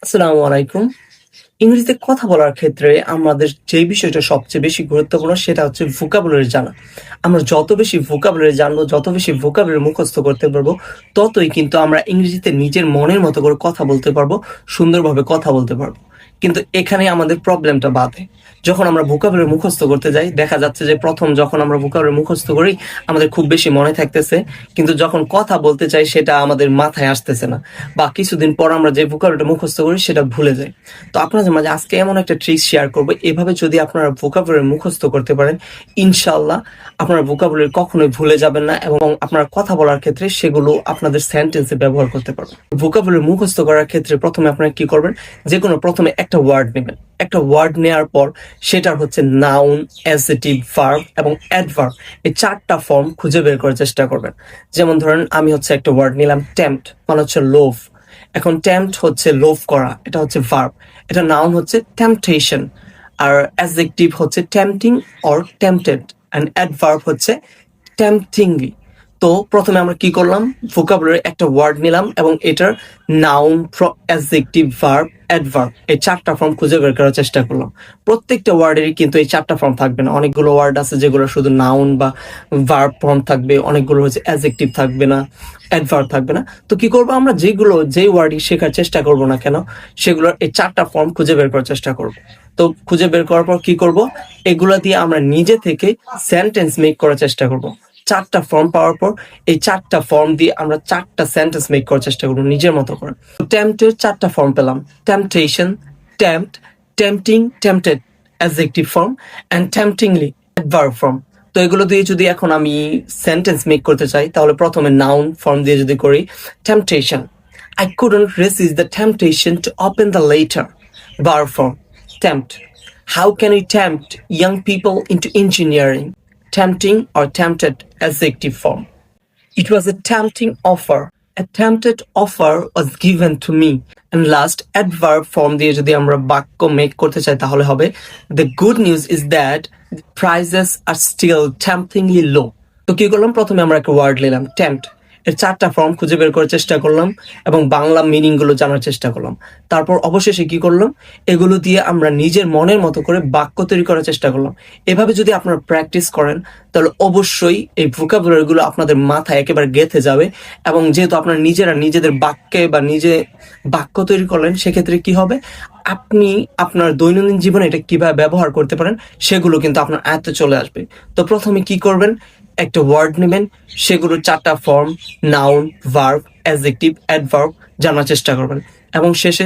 আসসালামু আলাইকুম। ইংরেজিতে কথা বলার ক্ষেত্রে আমাদের যে বিষয়টা সবচেয়ে বেশি গুরুত্বপূর্ণ সেটা হচ্ছে ভোকাবুলারি জানা। আমরা যত বেশি ভোকাবুলারি জানবো, যত বেশি ভোকাবুলারি মুখস্থ করতে পারবো, ততই কিন্তু আমরা ইংরেজিতে নিজের মনের মতো করে কথা বলতে পারবো, সুন্দরভাবে কথা বলতে পারবো। কিন্তু এখানে আমাদের প্রবলেমটা বাধে। যখন আমরা ভোকাবুলারি মুখস্থ করতে যাই, দেখা যাচ্ছে যে যখন আমরা ভোকাবুলারি মুখস্থ করি, আমাদের খুব বেশি মনে থাকতেছে। কিন্তু যখন কথা বলতে চাই সেটা আমাদের মাথায় আসতেছে না। বা কিছুদিন পর আমরা যে ভোকাবুলারিটা মুখস্থ করি সেটা ভুলে যাই। তো আপনাদের মাঝে আজকে এমন একটা ট্রিক শেয়ার করবো, এভাবে যদি আপনারা ভোকাবুলারি মুখস্থ করতে পারেন, ইনশাআল্লাহ আপনারা ভোকাবুলারি কখনোই ভুলে যাবেন না এবং আপনারা কথা বলার ক্ষেত্রে সেগুলো আপনাদের সেন্টেন্সে ব্যবহার করতে পারবেন। ভোকাবুলারি মুখস্থ করার ক্ষেত্রে প্রথমে আপনারা কি করবেন, প্রথমে একটা ওয়ার্ড নেবেন। একটা ওয়ার্ড নেওয়ার পর সেটার হচ্ছে নাউন, অ্যাডজেক্টিভ, ভার্ব এবং অ্যাডভার্ব, এই চারটা ফর্ম খুঁজে বের করার চেষ্টা করবেন। যেমন ধরেন আমি হচ্ছে একটা ওয়ার্ড নিলাম টেম্পট, মানে হচ্ছে লোভ। এখন টেম্পট হচ্ছে লোভ করা, এটা হচ্ছে ভার্ব। এটা নাউন হচ্ছে টেম্পটেশন, আর অ্যাডজেক্টিভ হচ্ছে tempting or tempted, and adverb হচ্ছে টেম্পটিংলি। তো প্রথমে আমরা কি করলাম, ভোকাবুলারি একটা ওয়ার্ড নিলাম এবং এটার নাউন, অ্যাডজেক্টিভ, ভার্ব, অ্যাডভার্ব, এই চারটা ফর্ম খুঁজে বের করার চেষ্টা করলাম। প্রত্যেকটা ওয়ার্ডেরই কিন্তু এই চারটা ফর্ম থাকবে না। অনেকগুলো ওয়ার্ড আছে যেগুলো শুধু নাউন বা ভার্ব ফর্ম থাকবে, অনেকগুলো হচ্ছে অ্যাডজেক্টিভ থাকবে না, অ্যাডভার্ব থাকবে না। তো কি করবো, আমরা যেই ওয়ার্ডই শেখার চেষ্টা করব না কেন, সেগুলোর এই চারটা ফর্ম খুঁজে বের করার চেষ্টা করব। তো খুঁজে বের করার পর কি করব, এগুলা দিয়ে আমরা নিজে থেকে সেন্টেন্স মেক করার চেষ্টা করব। চারটা ফর্ম পাওয়ার পর এই চারটা ফর্ম দিয়ে আমরা চারটা সেন্টেন্স মেক করার চেষ্টা করবো নিজের মতো করে। টেম্পটের চারটা ফর্ম পেলাম, temptation, tempt, tempting, tempted adjective form, and temptingly adverb form. তো এগুলো দিয়ে যদি এখন আমি সেন্টেন্স মেক করতে চাই, তাহলে প্রথমে নাউন ফর্ম দিয়ে যদি করি, temptation, I couldn't resist the temptation to open the letter. Verb form, tempt. How can we tempt young people into engineering? Tempting or tempted, adjective form. It was a tempting offer. A tempted offer was given to me. And last, adverb form দিয়ে যদি আমরা বাক্য make করতে চাই তাহলে হবে, the good news is that the prices are still temptingly low. তো কি করলাম, প্রথমে আমরা একটা ওয়ার্ড নিলাম tempt, এর চারটা ফর্ম খুঁজে বের করার চেষ্টা করলাম এবং বাংলা মিনিং গুলো জানার চেষ্টা করলাম। তারপর অবশেষে কি করলাম, এগুলো দিয়ে আমরা নিজের মনের মতো করে বাক্য তৈরি করার চেষ্টা করলাম। এভাবে যদি আপনারা প্র্যাকটিস করেন, তাহলে অবশ্যই এই ভোকাবুলারি গুলো আপনাদের মাথায় একেবারে গেঁথে যাবে। এবং যেহেতু আপনারা নিজেরা নিজেদের বাক্যে বা নিজে বাক্য তৈরি করলেন, সেক্ষেত্রে কি হবে, আপনি আপনার দৈনন্দিন জীবনে এটা কিভাবে ব্যবহার করতে পারেন সেগুলো কিন্তু আপনার আয়ত্তে চলে আসবে। তো প্রথমে কি করবেন, একটা ওয়ার্ড নেবেন, সেগুলোর চারটা form noun, verb, adjective, adverb জানার চেষ্টা করবেন এবং শেষে